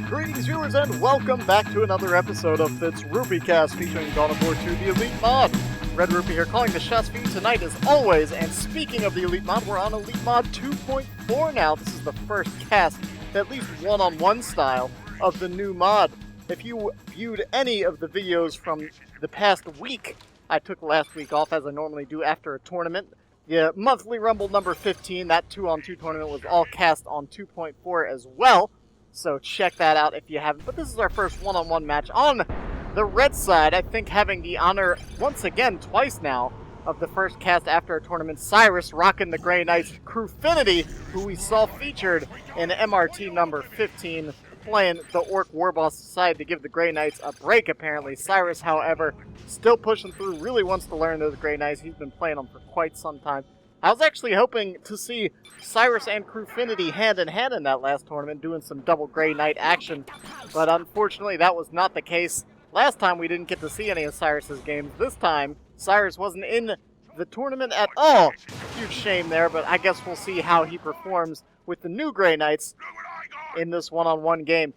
Greetings, viewers, and welcome back to another episode of FitzRupee Cast featuring DoW2, the Elite Mod. Red-Rupee here, calling the shots for you tonight as always. And speaking of the Elite Mod, we're on Elite Mod 2.4 now. This is the first cast, at least one-on-one style, of the new mod. If you viewed any of the videos from the past week, I took last week off as I normally do after a tournament. The monthly Rumble number 15, that 2-on-2 tournament, was all cast on 2.4 as well. So check that out if you haven't. But this is our first one-on-one match on the red side. I think having the honor, once again, twice now, of the first cast after a tournament. Cyris rocking the Grey Knights. Crewfinity, who we saw featured in MRT number 15, playing the Orc Warboss, decided to give the Grey Knights a break, apparently. Cyris, however, still pushing through, really wants to learn those Grey Knights. He's been playing them for quite some time. I was actually hoping to see Cyris and Crewfinity hand-in-hand in that last tournament, doing some double Grey Knight action, but unfortunately that was not the case. Last time we didn't get to see any of Cyris's games. This time, Cyris wasn't in the tournament at all. Huge shame there, but I guess we'll see how he performs with the new Grey Knights in this one-on-one game.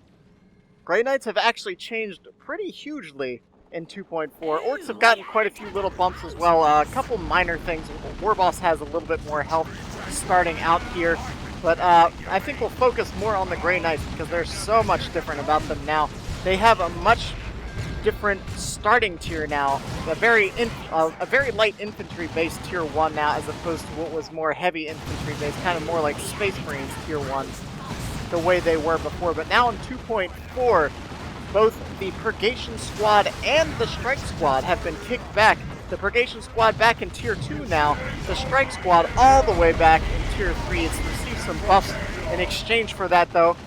Grey Knights have actually changed pretty hugely in 2.4. Orcs have gotten quite a few little bumps as well. A couple minor things. Warboss has a little bit more health starting out here. But I think we'll focus more on the Grey Knights because there's so much different about them now. They have a much different starting tier now. A very light infantry-based tier 1 now, as opposed to what was more heavy infantry-based, kind of more like Space Marines tier 1, the way they were before. But now in 2.4, both the Purgation Squad and the Strike Squad have been kicked back. The Purgation Squad back in Tier 2 now. The Strike Squad all the way back in Tier 3. It's received some buffs in exchange for that, though.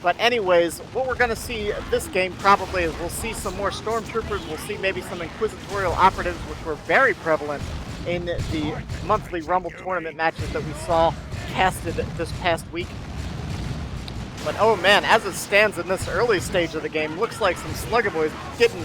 But anyways, what we're going to see this game probably is we'll see some more Stormtroopers. We'll see maybe some Inquisitorial Operatives, which were very prevalent in the monthly Rumble tournament matches that we saw casted this past week. But oh man, as it stands in this early stage of the game, looks like some Slugger Boys getting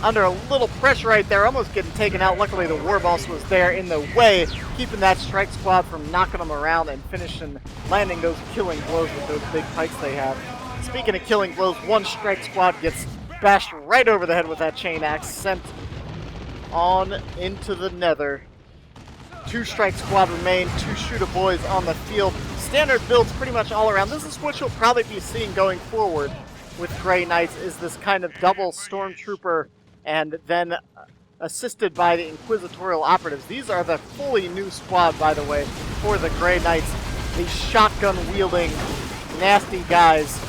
under a little pressure right there, almost getting taken out. Luckily the Warboss was there in the way, keeping that Strike Squad from knocking them around and finishing, landing those killing blows with those big pikes they have. Speaking of killing blows, one Strike Squad gets bashed right over the head with that chain axe, sent on into the nether. 2 Strike Squad remain, 2 Shooter Boys on the field. Standard builds pretty much all around. This is what you'll probably be seeing going forward with Grey Knights, is this kind of double Stormtrooper and then assisted by the Inquisitorial Operatives. These are the fully new squad, by the way, for the Grey Knights. These shotgun-wielding, nasty guys.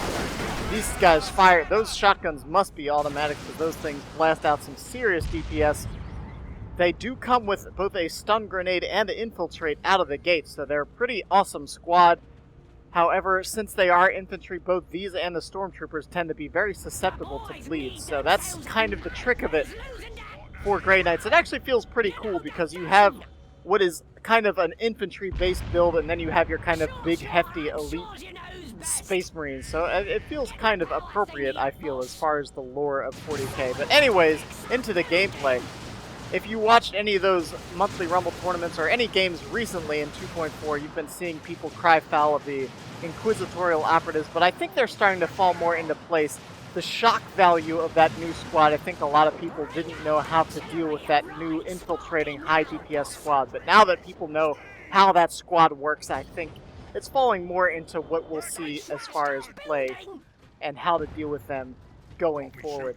These guys fire. Those shotguns must be automatic because those things blast out some serious DPS. They do come with both a stun grenade and an infiltrate out of the gate, so they're a pretty awesome squad. However, since they are infantry, both these and the Stormtroopers tend to be very susceptible to bleeds, so that's kind of the trick of it for Grey Knights. It actually feels pretty cool because you have what is kind of an infantry-based build, and then you have your kind of big, hefty, elite Space Marines, so it feels kind of appropriate, I feel, as far as the lore of 40K. But anyways, into the gameplay. If you watched any of those monthly Rumble tournaments or any games recently in 2.4, you've been seeing people cry foul of the Inquisitorial Operatives, but I think they're starting to fall more into place. The shock value of that new squad, I think a lot of people didn't know how to deal with that new infiltrating high DPS squad, but now that people know how that squad works, I think it's falling more into what we'll see as far as play and how to deal with them going forward.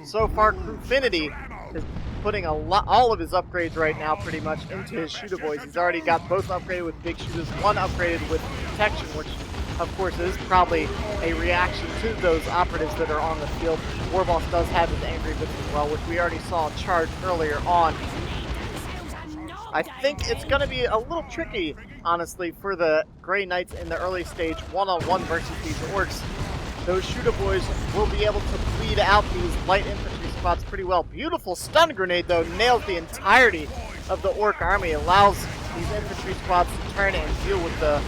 So far, Crewfinity is putting all of his upgrades right now pretty much into his Shooter Boys. He's already got both upgraded with big shooters, one upgraded with protection, which of course is probably a reaction to those operatives that are on the field. Warboss does have his Angry Bits as well, which we already saw charge earlier on. I think it's going to be a little tricky, honestly, for the Grey Knights in the early stage, one-on-one versus these Orcs. Those Shooter Boys will be able to bleed out these light infantry spots pretty well. Beautiful stun grenade, though, nails the entirety of the Orc army, allows these infantry squads to turn and deal with the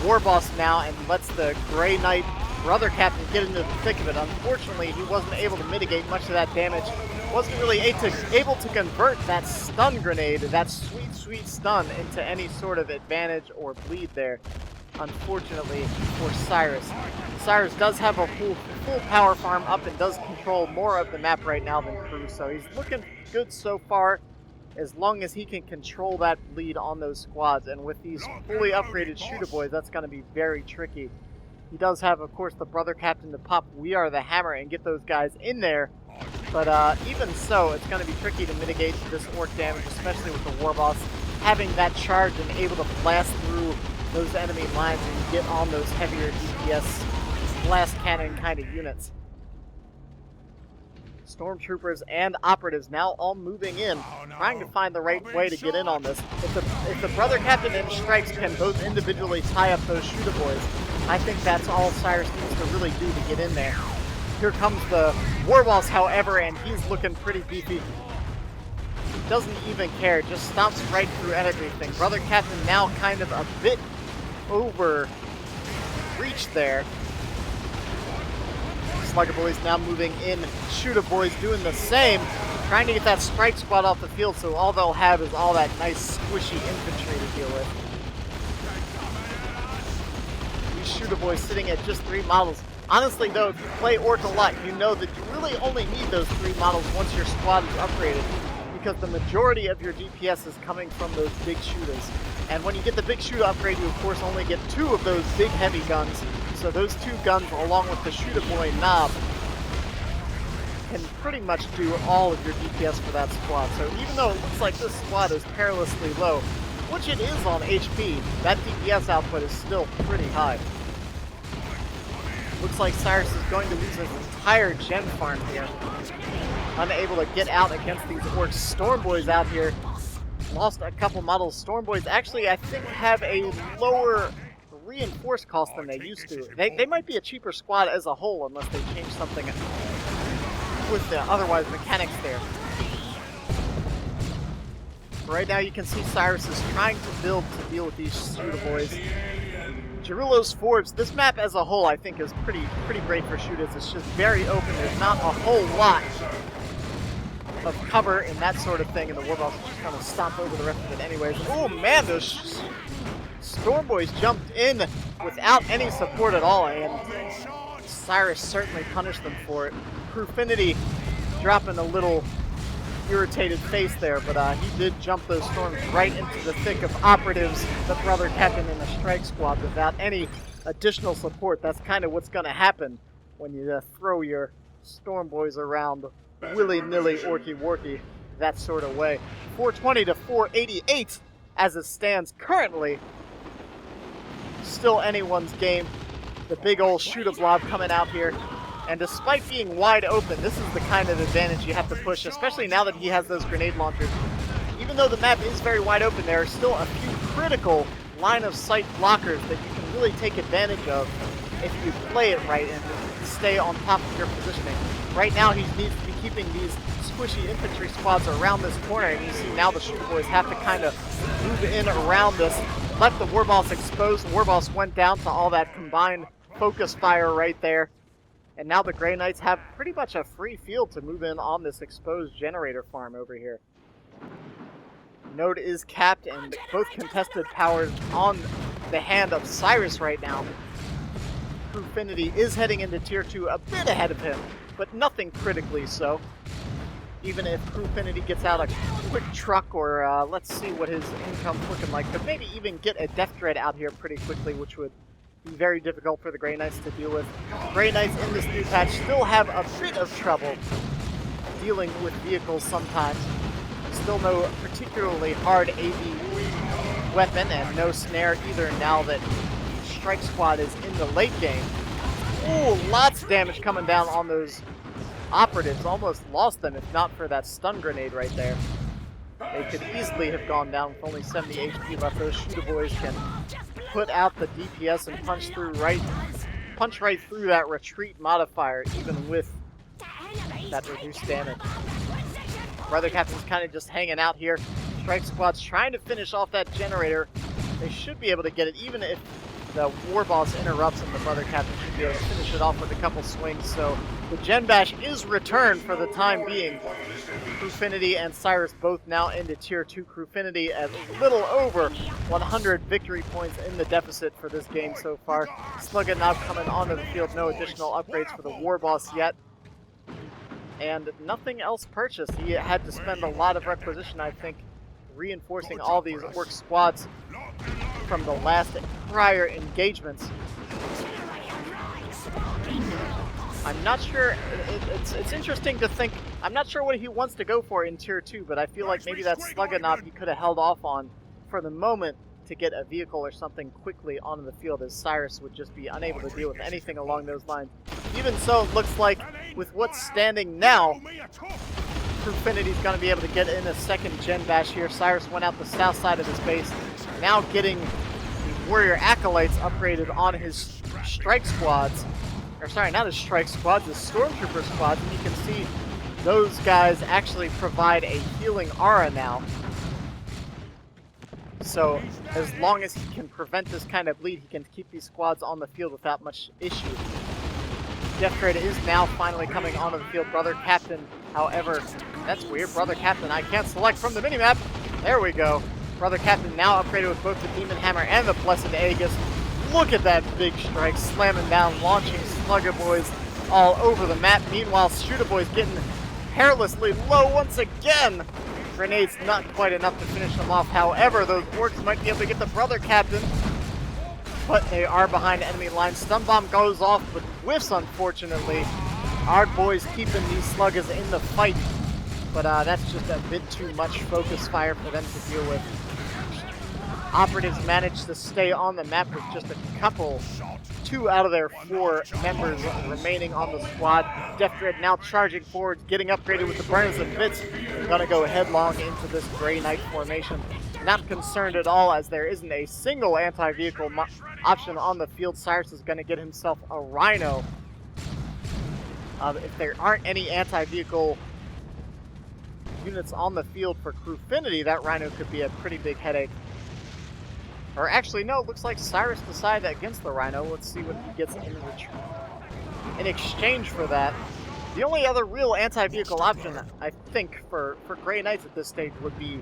Warboss now, and lets the Grey Knight brother captain get into the thick of it. Unfortunately, he wasn't able to mitigate much of that damage wasn't really able to convert that stun grenade, that sweet, sweet stun, into any sort of advantage or bleed there, unfortunately, for Cyris. Cyris does have a full power farm up and does control more of the map right now than Crew, so he's looking good so far, as long as he can control that bleed on those squads. And with these fully upgraded shooter boys, that's going to be very tricky. He does have, of course, the brother captain to pop We Are the Hammer and get those guys in there. But even so, it's going to be tricky to mitigate this orc damage, especially with the war boss having that charge and able to blast through those enemy lines and get on those heavier DPS blast cannon kind of units. Stormtroopers and operatives now all moving in, trying to find the right way to get in on this. If the brother captain and strikes can both individually tie up those shooter boys, I think that's all Cyris needs to really do to get in there. Here comes the war boss, however, and he's looking pretty beefy. Doesn't even care, just stomps right through everything. Brother captain now kind of a bit over reach there. Slugger boys now moving in. Shooter boys doing the same, trying to get that strike squad off the field, so all they'll have is all that nice squishy infantry to deal with. These shooter boys sitting at just 3 models. Honestly though, if you play Orc a lot, you know that you really only need those 3 models once your squad is upgraded, because the majority of your DPS is coming from those big shooters. And when you get the big shooter upgrade, you of course only get 2 of those big heavy guns. So those 2 guns, along with the shooter boy knob, can pretty much do all of your DPS for that squad. So even though it looks like this squad is perilously low, which it is on HP, that DPS output is still pretty high. Looks like Cyris is going to lose his entire gen farm here. Unable to get out against these orcs. Storm boys out here lost a couple models. Storm boys actually, I think, have a lower reinforced cost than they used to. They might be a cheaper squad as a whole unless they change something with the otherwise mechanics there. Right now you can see Cyris is trying to build to deal with these shooter boys. Gerulo's Forge, this map as a whole I think is pretty great for shooters. It's just very open. There's not a whole lot of cover and that sort of thing, and the Warboss is just going to stomp over the rest of it anyways. Oh man, those Storm Boys jumped in without any support at all, and Cyris certainly punished them for it. Crewfinity dropping a little irritated face there, but he did jump those storms right into the thick of operatives, the brother captain, and the strike squad without any additional support. That's kind of what's going to happen when you throw your Storm Boys around willy-nilly, orky-worky, that sort of way. 420 to 488 as it stands currently. Still anyone's game. The big old shooter blob coming out here. And despite being wide open, this is the kind of advantage you have to push, especially now that he has those grenade launchers. Even though the map is very wide open, there are still a few critical line-of-sight blockers that you can really take advantage of if you play it right and stay on top of your positioning. Right now, he needs to be keeping these squishy infantry squads around this corner, and you see now the shooter boys have to kind of move in around this. Let the Warboss expose. The Warboss went down to all that combined focus fire right there. And now the Grey Knights have pretty much a free field to move in on this exposed generator farm over here. Node is capped and both contested powers on the hand of Cyris right now. Crewfinity is heading into Tier 2 a bit ahead of him, but nothing critically so. Even if Crewfinity gets out a quick truck, or let's see what his income's looking like, but maybe even get a Death Dread out here pretty quickly, which would be very difficult for the Grey Knights to deal with. Grey Knights in this new patch still have a bit of trouble dealing with vehicles sometimes. Still no particularly hard AV weapon and no snare either now that Strike Squad is in the late game. Ooh, lots of damage coming down on those operatives. Almost lost them if not for that stun grenade right there. They could easily have gone down with only 70 HP left. Those shooter boys can put out the DPS and punch right through that retreat modifier, even with that reduced damage. Brother Captain's kind of just hanging out here. Strike Squad's trying to finish off that generator. They should be able to get it, even if the War Boss interrupts and the Brother Captain should be able to finish it off with a couple swings. So the Gen Bash is returned for the time being. Crewfinity and Cyris both now into Tier 2. Crewfinity at a little over 100 victory points in the deficit for this game so far. Slugga Knob coming onto the field, no additional upgrades for the War Boss yet. And nothing else purchased. He had to spend a lot of requisition, I think, reinforcing all these Orc squads from the last prior engagements. I'm not sure, it's interesting to think, I'm not sure what he wants to go for in Tier 2, but I feel like maybe that Slugga Knob he could have held off on for the moment to get a vehicle or something quickly onto the field, as Cyris would just be unable to deal with anything along those lines. Even so, it looks like with what's standing now, Crewfinity's going to be able to get in a second Gen Bash here. Cyris went out the south side of his base, now getting the Warrior Acolytes upgraded on his strike squads. Or sorry, not his strike squads, his Stormtrooper squads, and you can see those guys actually provide a healing aura now. So, as long as he can prevent this kind of bleed, he can keep these squads on the field without much issue. Death Dread is now finally coming onto the field. Brother Captain, however, that's weird. Brother Captain, I can't select from the minimap. There we go. Brother Captain now upgraded with both the Demon Hammer and the Blessed Aegis. Look at that big strike, slamming down, launching Slugga Boys all over the map. Meanwhile, Shooter Boys getting perilously low once again. Grenades not quite enough to finish them off. However, those Orcs might be able to get the Brother Captain, but they are behind enemy lines. Stun Bomb goes off, but whiffs, unfortunately. Our boys keeping these Sluggas in the fight, but that's just a bit too much focus fire for them to deal with. Operatives managed to stay on the map with just a couple, 2 out of their 4 members remaining on the squad. Death Dread now charging forward, getting upgraded with the Burners and Bits. They're gonna go headlong into this Grey Knight formation. Not concerned at all, as there isn't a single anti-vehicle option on the field. Cyris is gonna get himself a Rhino. If there aren't any anti-vehicle units on the field for Crewfinity, that Rhino could be a pretty big headache. Or actually, no, it looks like Cyris decided against the Rhino. Let's see what he gets in exchange for that. The only other real anti-vehicle option, I think, for Grey Knights at this stage would be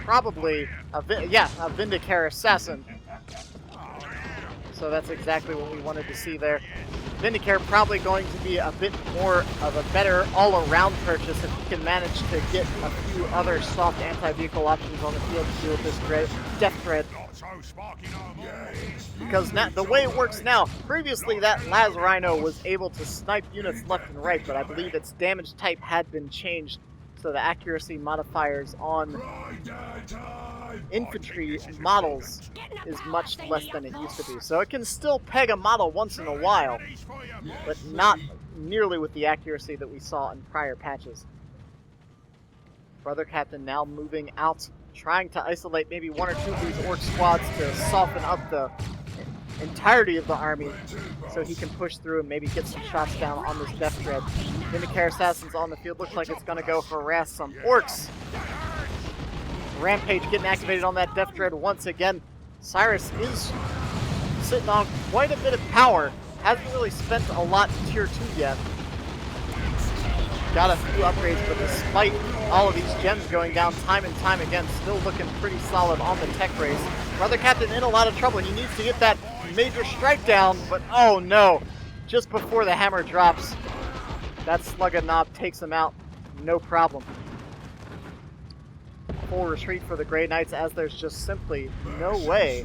probably a Vindicare Assassin. So that's exactly what we wanted to see there. Vindicare probably going to be a bit more of a better all-around purchase if he can manage to get a few other soft anti-vehicle options on the field to deal with this Death Dread. Because now, the way it works now, previously that Laz Rhino was able to snipe units left and right, but I believe its damage type had been changed, so the accuracy modifiers on infantry models is much less than it used to be. So it can still peg a model once in a while, but not nearly with the accuracy that we saw in prior patches. Brother Captain now moving out, trying to isolate maybe 1 or 2 of these Orc squads to soften up the entirety of the army so he can push through and maybe get some shots down on this Death Dread. Vindicare Assassins on the field. Looks like it's going to go harass some Orcs. Rampage getting activated on that Death Dread once again. Cyris is sitting on quite a bit of power. Hasn't really spent a lot in Tier 2 yet. Got a few upgrades, but despite all of these gems going down time and time again, still looking pretty solid on the tech race. Brother Captain in a lot of trouble. He needs to get that major strike down, but oh no. Just before the hammer drops, that Slugga Knob takes him out. No problem. Full retreat for the Grey Knights, as there's just simply no way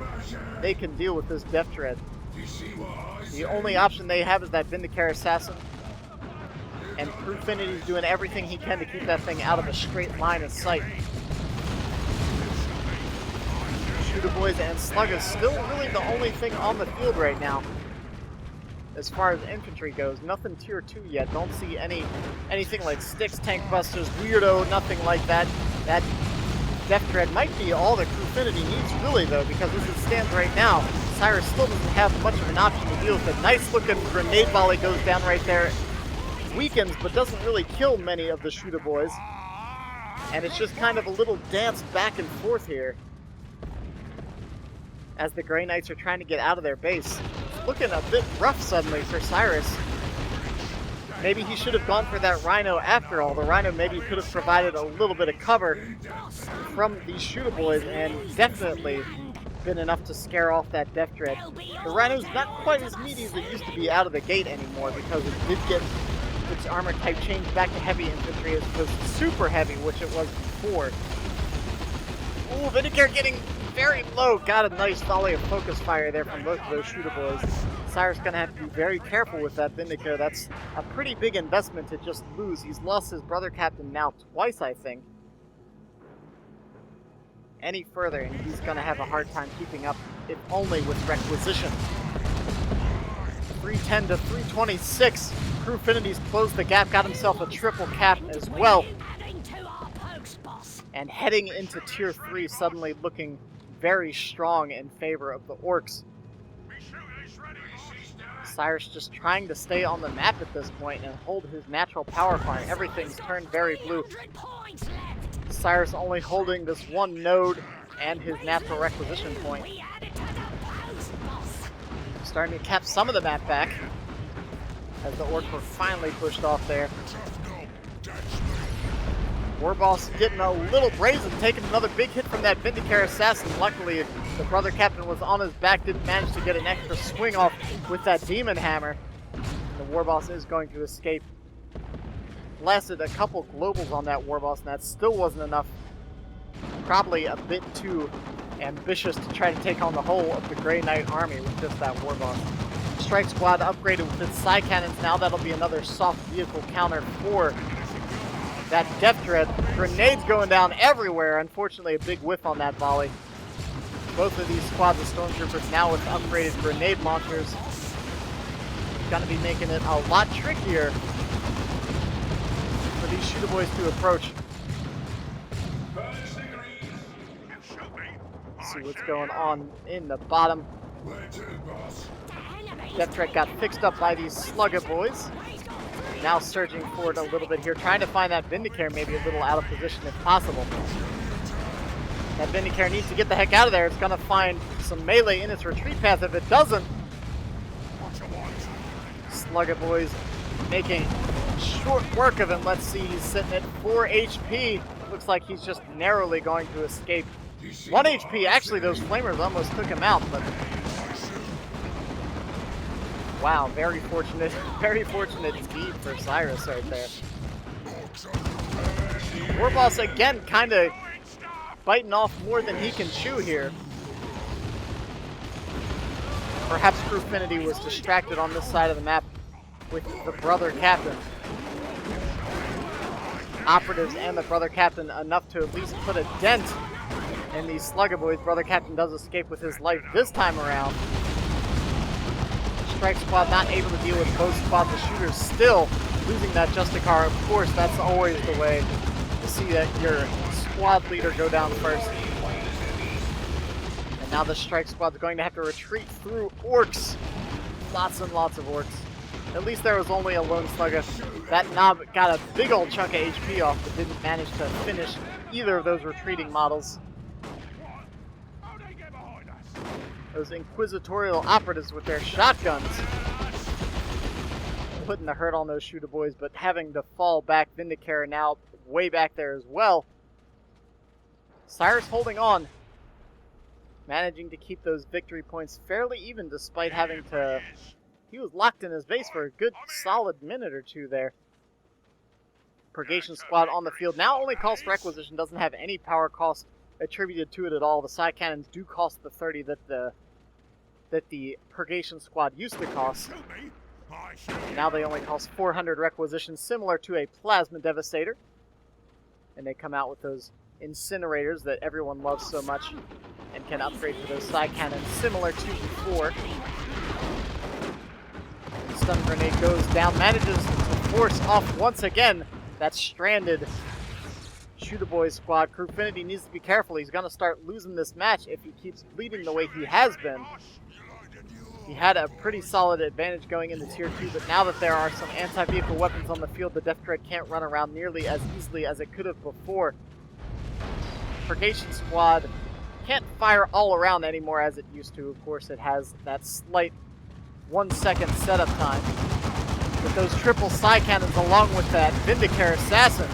they can deal with this Death Dread. The only option they have is that Vindicare Assassin, and Crewfinity's doing everything he can to keep that thing out of a straight line of sight. Shooter Boys and Sluggas still really the only thing on the field right now. As far as infantry goes, nothing Tier 2 yet. Don't see anything like Sticks, Tank Busters, Weirdo, nothing like that. That Death Dread might be all that Crewfinity needs, really, though, because as it stands right now, Cyris still doesn't have much of an option to deal with it. Nice looking grenade volley goes down right there. Weakens, but doesn't really kill many of the Shooter Boys. And it's just kind of a little dance back and forth here. as the Grey Knights are trying to get out of their base. It's looking a bit rough suddenly for Cyris. Maybe he should have gone for that Rhino after all. The Rhino maybe could have provided a little bit of cover from these shooter boys and definitely been enough to scare off that Death Dread. The Rhino's not quite as meaty as it used to be out of the gate anymore because it did get its armor type changed back to heavy infantry as opposed to super heavy, which it was before. Ooh, Vindicare getting very low. Got a nice volley of focus fire there from both of those shooter boys. Cyris gonna have to be very careful with that Vindicare. That's a pretty big investment to just lose. He's lost his brother captain now twice, I think. Any further, and he's gonna have a hard time keeping up, if only with requisition. 310 to 326. Crewfinity's closed the gap, got himself a triple cap as well. And heading into tier 3, suddenly looking very strong in favor of the Orcs. Cyris just trying to stay on the map at this point and hold his natural power farm. Everything's turned very blue. Cyris only holding this one node and his natural requisition point. Starting to cap some of the map back as the Orcs were finally pushed off there. Warboss getting a little brazen, taking another big hit from that Vindicare assassin. Luckily, the brother captain was on his back, didn't manage to get an extra swing off with that demon hammer. The Warboss is going to escape. Blasted a couple globals on that Warboss, and that still wasn't enough. Probably a bit too ambitious to try to take on the whole of the Grey Knight army with just that Warboss. Strike Squad upgraded with its side cannons. Now that'll be another soft vehicle counter for that Death Dread. Grenades going down everywhere. Unfortunately, a big whiff on that volley. Both of these squads of Stormtroopers now with upgraded grenade launchers. Gonna be making it a lot trickier for these shooter boys to approach. Let's see what's going on in the bottom. Death Dread got fixed up by these Slugger boys. Now surging forward a little bit here, trying to find that Vindicare maybe a little out of position if possible. That Vindicare needs to get the heck out of there. It's going to find some melee in its retreat path. If it doesn't, Slugger boys making short work of him. Let's see, he's sitting at 4 HP. Looks like he's just narrowly going to escape. 1 HP. Actually, those flamers almost took him out, but wow, very fortunate indeed for Cyris right there. Warboss again kind of biting off more than he can chew here. Perhaps Crewfinity was distracted on this side of the map with the brother captain. Operatives and the brother captain enough to at least put a dent in these Slugger boys. Brother captain does escape with his life this time around. Strike Squad not able to deal with both squads of shooters, still losing that Justicar. Of course, that's always the way to see that your squad leader go down first. And now the Strike Squad's going to have to retreat through Orcs. Lots and lots of Orcs. At least there was only a lone Slugger. That Knob got a big old chunk of HP off, but didn't manage to finish either of those retreating models. Those inquisitorial operatives with their shotguns putting the hurt on those shooter boys, but having to fall back. Vindicare now way back there as well. Cyris holding on, managing to keep those victory points fairly even despite having to... He was locked in his base for a good solid minute or two there. Purgation Squad on the field. Now only cost requisition, doesn't have any power cost attributed to it at all. The side cannons do cost the 30 that the Purgation Squad used to cost. Now they only cost 400 requisition, similar to a Plasma Devastator. And they come out with those incinerators that everyone loves so much and can upgrade to those side cannons, similar to before. Stun grenade goes down, manages to force off once again that stranded Shooter Boys squad. Crewfinity needs to be careful. He's going to start losing this match if he keeps bleeding the way he has been. He had a pretty solid advantage going into Tier 2, but now that there are some anti-vehicle weapons on the field, the Death Dread can't run around nearly as easily as it could have before. Purgation Squad can't fire all around anymore as it used to. Of course, it has that slight 1 second setup time. With those triple side cannons along with that Vindicare Assassin,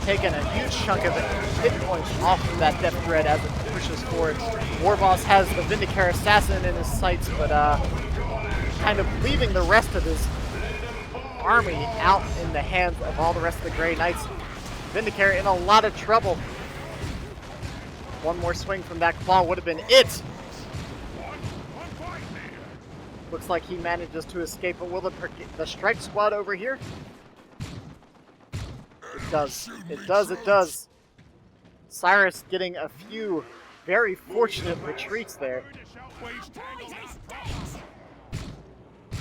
taking a huge chunk of hit points off of that Death Dread as it pushes forward. Warboss has the Vindicare Assassin in his sights, but kind of leaving the rest of his army out in the hands of all the rest of the Grey Knights. Vindicare in a lot of trouble. One more swing from that claw would have been it. Looks like he manages to escape, but will the strike squad over here? It does. It does. It does. Cyris getting a few very fortunate retreats there.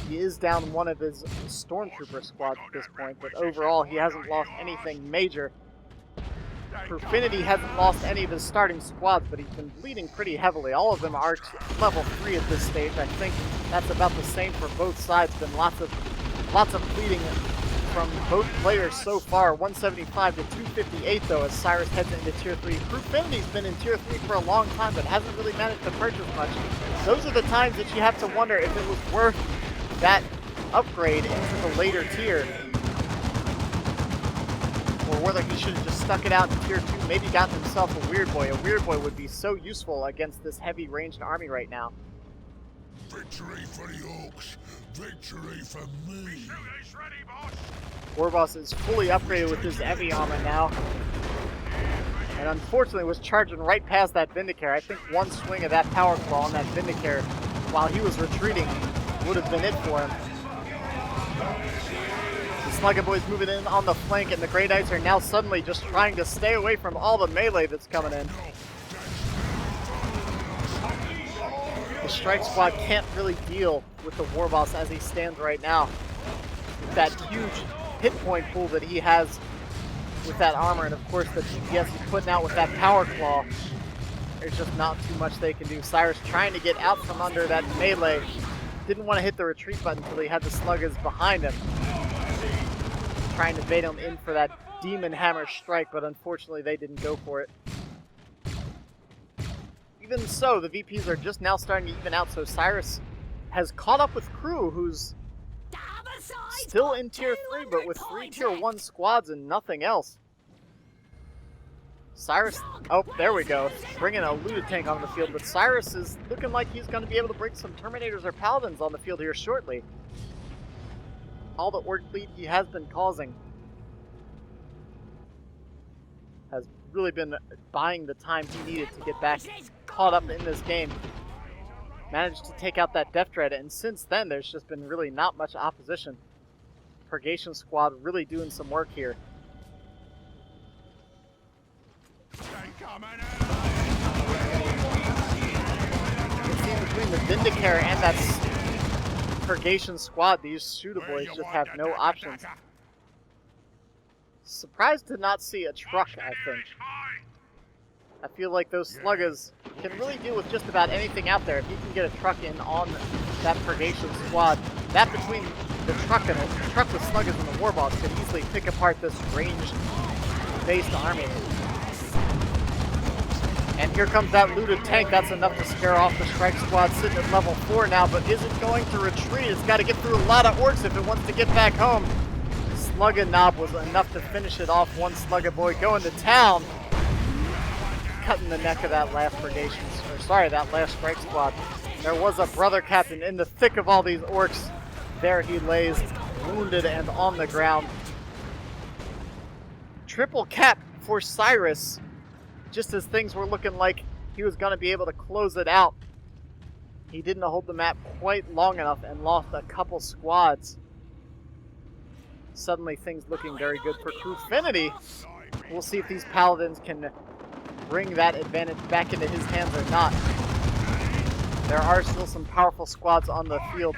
He is down one of his Stormtrooper squads at this point, but overall he hasn't lost anything major. Crewfinity hasn't lost any of his starting squads, but he's been bleeding pretty heavily. All of them are level 3 at this stage. I think that's about the same for both sides. Been lots of bleeding from both players so far. 175 to 258 though, as Cyris heads into Tier 3. Crewfinity's been in Tier 3 for a long time, but hasn't really managed to purchase much. Those are the times that you have to wonder if it was worth that upgrade into the later tier, or whether he should have just stuck it out in Tier 2, maybe gotten himself a Weird Boy. A Weird Boy would be so useful against this heavy ranged army right now. Victory for the Orcs! Victory for me! Warboss is fully upgraded with his heavy armor now, and unfortunately was charging right past that Vindicare. I think one swing of that Power Claw on that Vindicare while he was retreating would have been it for him. The Slugger Boys moving in on the flank, and the Grey Knights are now suddenly just trying to stay away from all the melee that's coming in. The Strike Squad can't really deal with the Warboss as he stands right now. With that huge hit point pool that he has with that armor, and of course the DPS he's putting out with that Power Claw, there's just not too much they can do. Cyris trying to get out from under that melee. Didn't want to hit the retreat button until he had the Sluggers behind him, trying to bait him in for that Demon Hammer strike, but unfortunately they didn't go for it. Even so, the VPs are just now starting to even out, so Cyris has caught up with Crew, who's still in Tier 3, but with 3 Tier 1 squads and nothing else. Cyris, oh, there we go, bringing a looted tank on the field, but Cyris is looking like he's going to be able to bring some Terminators or Paladins on the field here shortly. All the Orc bleed he has been causing has really been buying the time he needed to get back caught up in this game. Managed to take out that Death Dread, and since then there's just been really not much opposition. Purgation Squad really doing some work here. You can see between the Vindicare and that Purgation Squad, these Shooter Boys just have no options. Surprised to not see a truck, I think. I feel like those Sluggers can really deal with just about anything out there. If you can get a truck in on that Purgation Squad, that between the truck and the truck with Sluggers and the Warboss could easily pick apart this ranged-based army. And here comes that looted tank. That's enough to scare off the Strike Squad, sitting at level 4 now, but isn't going to retreat. It's got to get through a lot of Orcs if it wants to get back home. Slugger Knob was enough to finish it off. One Slugger Boy going to town, cutting the neck of that last Purgation, or sorry, that last Strike Squad. There was a Brother Captain in the thick of all these Orcs. There he lays, wounded and on the ground. Triple cap for Cyris. Just as things were looking like he was going to be able to close it out, he didn't hold the map quite long enough and lost a couple squads. Suddenly things looking very good for Crewfinity. We'll see if these Paladins can bring that advantage back into his hands or not. There are still some powerful squads on the field.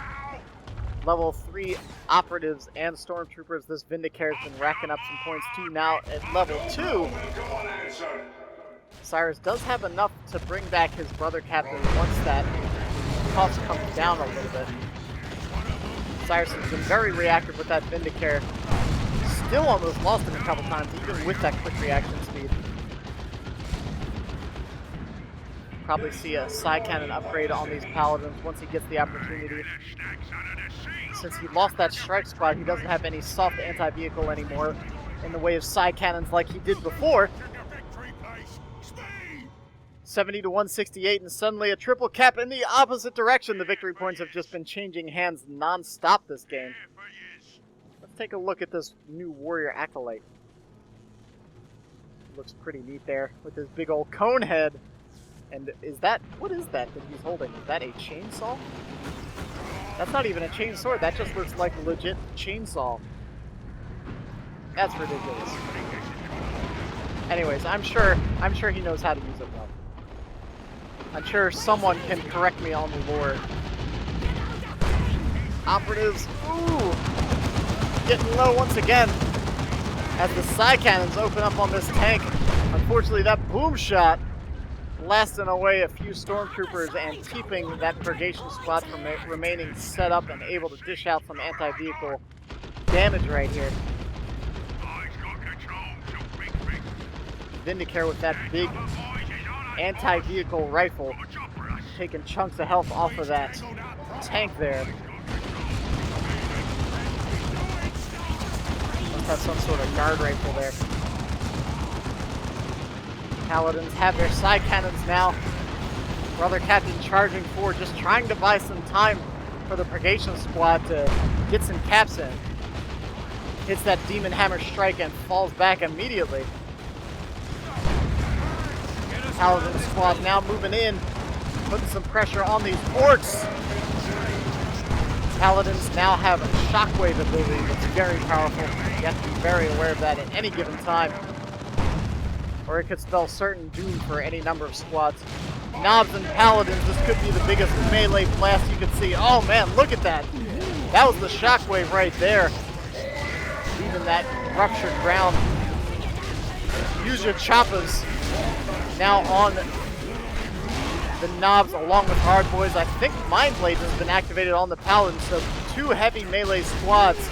Level 3 operatives and stormtroopers. This Vindicare has been racking up some points too. Now at level 2, Cyris does have enough to bring back his Brother Captain once that cost comes down a little bit. Cyris has been very reactive with that Vindicare. Still almost lost him a couple times, even with that quick reaction speed. probably see a side cannon upgrade on these paladins once he gets the opportunity. Since he lost that strike squad, he doesn't have any soft anti-vehicle anymore in the way of side cannons like he did before. 70 to 168, and suddenly a triple cap in the opposite direction. The victory points have just been changing hands non-stop this game. Let's take a look at this new warrior acolyte. Looks pretty neat there with his big old cone head. And is that, what is that he's holding? Is that a chainsaw? That's not even a chainsaw. That just looks like a legit chainsaw. That's ridiculous. Anyways, I'm sure he knows how to use it well. I'm sure someone can correct me on the lore. Operatives, ooh, getting low once again as the side cannons open up on this tank. Unfortunately, that boom shot blasting away a few stormtroopers and keeping that purgation squad from remaining set up and able to dish out some anti-vehicle damage right here. Vindicare with that big anti-vehicle rifle, taking chunks of health off of that tank there. Must have some sort of guard rifle there. Paladins have their side cannons now. Brother Captain charging forward, just trying to buy some time for the purgation squad to get some caps in. Hits that demon hammer strike and falls back immediately. Paladin squad now moving in, putting some pressure on these orcs. Paladins now have a shockwave ability that's very powerful. You have to be very aware of that at any given time, or it could spell certain doom for any number of squads. Knobs and Paladins, this could be the biggest melee blast you could see. Oh man, look at that. That was the shockwave right there. Leaving that ruptured ground. Use your choppers. Now on the Knobs along with Hard Boys. I think Mind Blade has been activated on the Paladins, so 2 heavy melee squads,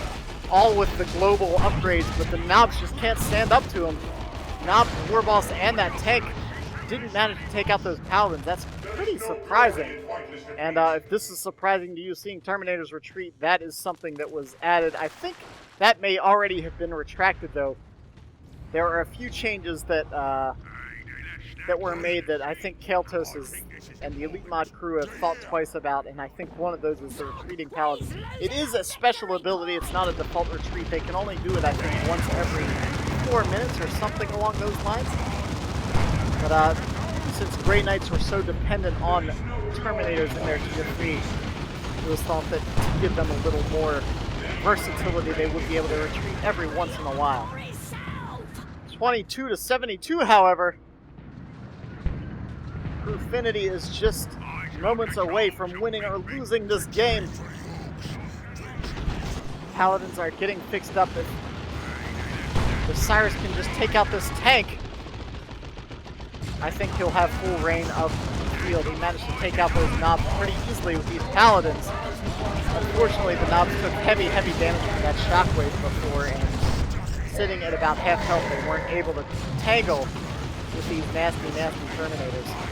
all with the global upgrades, but the Knobs just can't stand up to them. Knobs, Warboss, and that tank didn't manage to take out those Paladins. That's pretty surprising. And if this is surprising to you, seeing Terminators retreat, that is something that was added. I think that may already have been retracted, though. There are a few changes that that were made that I think Kael'tos and the Elite Mod crew have thought twice about, and I think one of those is the retreating Paladins. It is a special ability, it's not a default retreat. They can only do it, I think, once every 4 minutes or something along those lines. But since Grey Knights were so dependent on Terminators in their Tier 3, it was thought that to give them a little more versatility, they would be able to retreat every once in a while. 22 to 72, however. Crewfinity is just moments away from winning or losing this game. Paladins are getting fixed up. If Cyris can just take out this tank, I think he'll have full reign of the field. He managed to take out those Knobs pretty easily with these Paladins. Unfortunately, the Knobs took heavy damage from that shockwave before, and sitting at about half health, they weren't able to tangle with these nasty Terminators.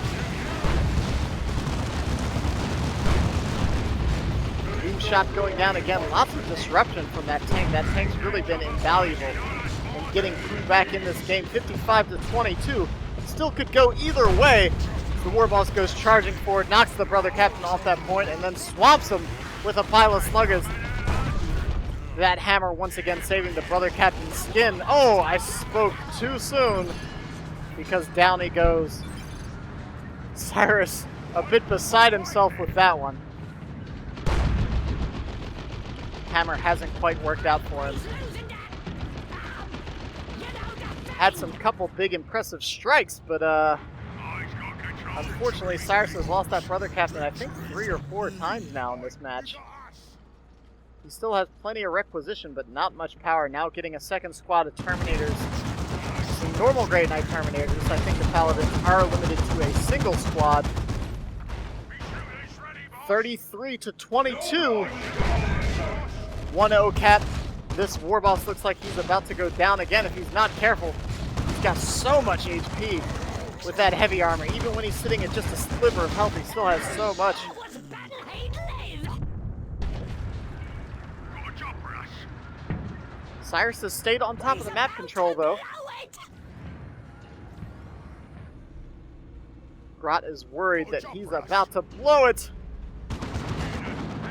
Boom shot going down again. Lots of disruption from that tank. That tank's really been invaluable in getting crew back in this game. 55 to 22. Still could go either way. The Warboss goes charging forward, knocks the Brother Captain off that point, and then swamps him with a pile of sluggers. That hammer once again saving the Brother Captain's skin. Oh, I spoke too soon, because down he goes. Cyris a bit beside himself with that one. Hammer hasn't quite worked out for him. Had some couple big impressive strikes, but unfortunately Cyris has lost that Brother Captain I think 3 or 4 times now in this match. He still has plenty of requisition, but not much power. Now getting a second squad of Terminators. Some normal Grey Knight Terminators. I think the Paladins are limited to a single squad. 33 to 22. 1-0 cap. This Warboss looks like he's about to go down again if he's not careful. He's got so much HP with that heavy armor. Even when he's sitting at just a sliver of health, he still has so much. Cyris has stayed on top of the map control, though. Grot is worried that he's about to blow it.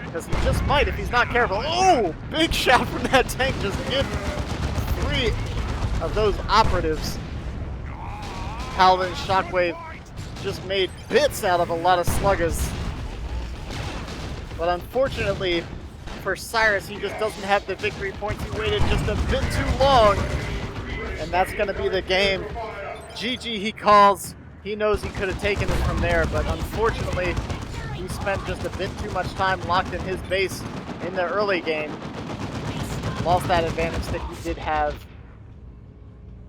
Because he just might if he's not careful. Oh! Big shot from that tank. Just hit 3 of those operatives. Calvin Shockwave just made bits out of a lot of sluggers. But unfortunately for Cyris, he just doesn't have the victory points. He waited just a bit too long. And that's going to be the game. GG he calls. He knows he could have taken it from there, but unfortunately, he spent just a bit too much time locked in his base in the early game. Lost that advantage that he did have.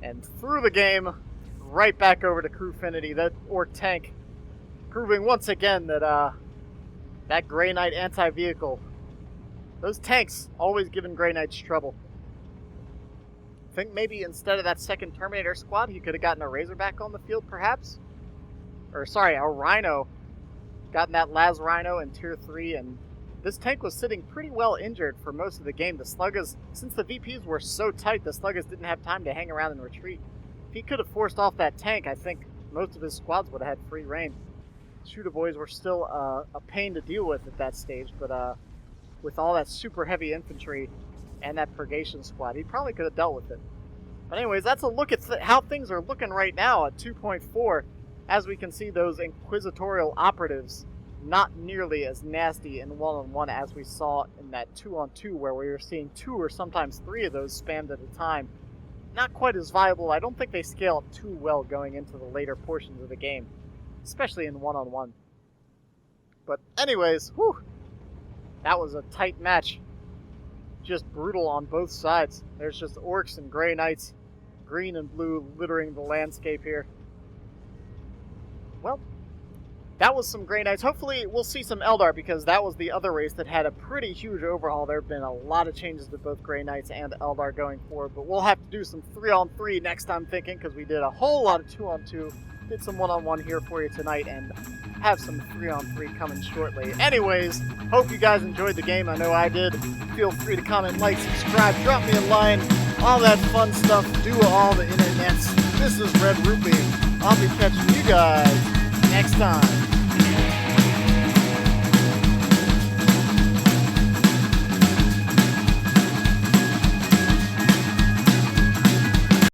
And through the game, right back over to Crewfinity, that Orc tank, proving once again that that Grey Knight anti-vehicle, those tanks always giving Grey Knights trouble. I think maybe instead of that second Terminator squad, he could have gotten a Razorback on the field, perhaps? Or, sorry, a Rhino. Gotten that Las Rhino in Tier 3, and this tank was sitting pretty well injured for most of the game. The Sluggers, since the VPs were so tight, the Sluggers didn't have time to hang around and retreat. If he could have forced off that tank, I think most of his squads would have had free reign. Shooter boys were still a pain to deal with at that stage, but with all that super heavy infantry and that purgation squad, he probably could have dealt with it. But anyways, that's a look at how things are looking right now at 2.4. As we can see, those inquisitorial operatives not nearly as nasty in one-on-one as we saw in that 2-on-2, where we were seeing 2 or sometimes 3 of those spammed at a time. Not quite as viable. I don't think they scale up too well going into the later portions of the game, especially in one-on-one. But anyways, whew, that was a tight match. Just brutal on both sides. There's just Orcs and Grey Knights, green and blue, littering the landscape here. Well, that was some Grey Knights. Hopefully we'll see some Eldar, because that was the other race that had a pretty huge overhaul. There have been a lot of changes to both Grey Knights and Eldar going forward, but we'll have to do some 3-on-3 next, I'm thinking, because we did a whole lot of 2-on-2, did some 1-on-1 here for you tonight, and have some 3-on-3 coming shortly. Anyways, hope you guys enjoyed the game. I know I did. Feel free to comment, like, subscribe, drop me a line, all that fun stuff, do all the internets. This is Red-Rupee. I'll be catching you guys next time.